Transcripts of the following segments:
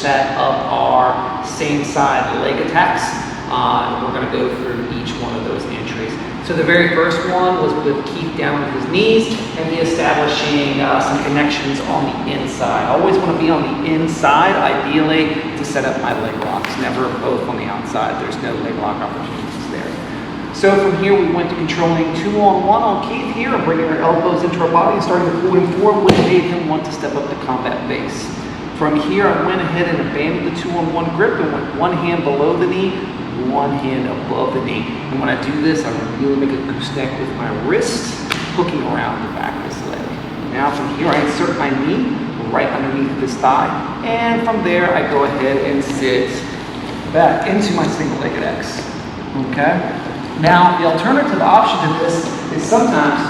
set of our same side leg attacks. And we're going to go through each one of those entries. So the very first one was with Keith down with his knees and me establishing some connections on the inside. I always want to be on the inside, ideally, to set up my leg locks, never both on the outside. There's no leg lock opportunities there. So from here, we went to controlling 2-on-1 on Keith here, and bringing our elbows into our body and starting to pull him forward, which made him want to step up to combat base. From here, I went ahead and abandoned the 2-on-1 grip and went one hand below the knee, one hand above the knee. And when I do this, I really make a goose neck with my wrist, hooking around the back of this leg. Now from here, I insert my knee right underneath this thigh. And from there, I go ahead and sit back into my single-legged X. Okay? Now, the alternative option to this is sometimes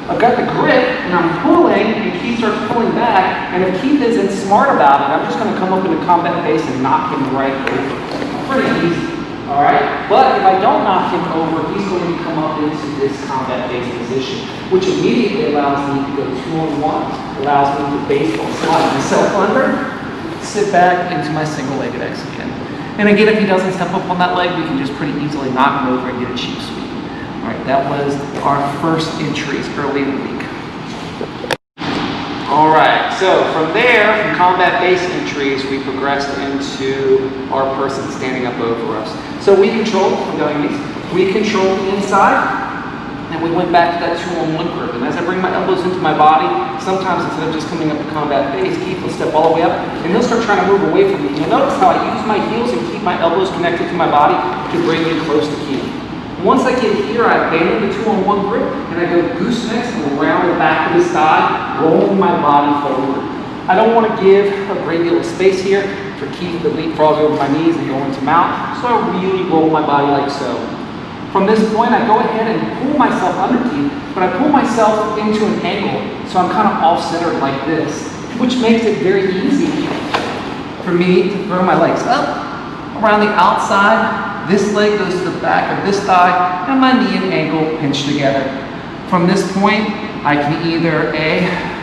I've got the grip and I'm pulling and Keith starts pulling back. And if Keith isn't smart about it, I'm just going to come up into combat base and knock him right over. Pretty easy. All right, but if I don't knock him over, he's going to come up into this combat-based position, which immediately allows me to go 2-on-1, allows me to baseball slide myself under, sit back into my single-legged X again. And again, if he doesn't step up on that leg, we can just pretty easily knock him over and get a cheap sweep. All right, that was our first entries early in the week. All right, so from there, from combat-based entries, we progressed into our person standing up over us. So we controlled, we controlled the inside, and we went back to that 2-on-1 grip. And as I bring my elbows into my body, sometimes instead of just coming up to combat base, Keith will step all the way up, and he'll start trying to move away from me. You'll notice how I use my heels and keep my elbows connected to my body to bring me close to Keith. Once I get here, I abandon the 2-on-1 grip, and I go goosenecks around the back of his thigh, rolling my body forward. I don't want to give a great deal of space here for Keith to leapfrog over my knees and go into mount, so I really roll my body like so. From this point, I go ahead and pull myself under Keith, but I pull myself into an angle, so I'm kind of off-centered like this, which makes it very easy for me to throw my legs up around the outside. This leg goes to the back of this thigh, and my knee and ankle pinch together. From this point, I can either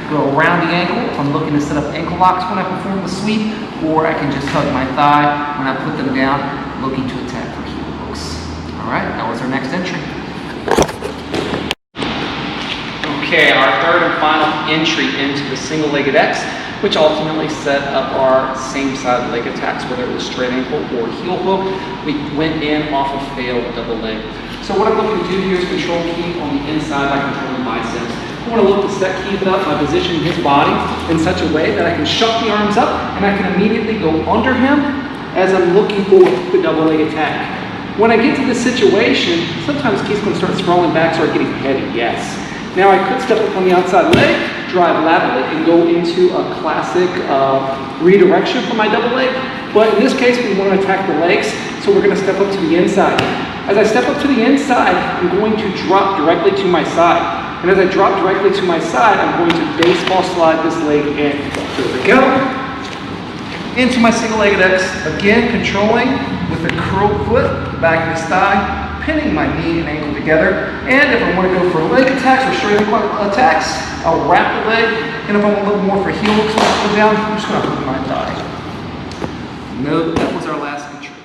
go around the ankle if I'm looking to set up ankle locks when I perform the sweep, or I can just hug my thigh when I put them down, looking to attack for heel hooks. All right, that was our next entry. Okay, our third and final entry into the single-legged X, which ultimately set up our same side leg attacks, whether it was straight ankle or heel hook. We went in off a failed double leg. So what I'm looking to do here is control Keith on the inside by controlling biceps. I want to look to set Keith up by positioning his body in such a way that I can shuck the arms up and I can immediately go under him as I'm looking for the double leg attack. When I get to this situation, sometimes Keith's going to start sprawling back, start getting heavy, yes. Now I could step up on the outside leg, drive laterally, and go into a classic redirection for my double leg. But in this case, we want to attack the legs, so we're going to step up to the inside. As I step up to the inside, I'm going to drop directly to my side. And as I drop directly to my side, I'm going to baseball slide this leg in. Here we go. Into my single-legged X, again controlling with a curled foot, back of his thigh, pinning my knee and ankle together. And if I want to go for leg attacks or straight ankle attacks, I'll wrap the leg. And if I want a little more for heel hooks when I put down, I'm just going to hook my thigh. No, that was our last entry.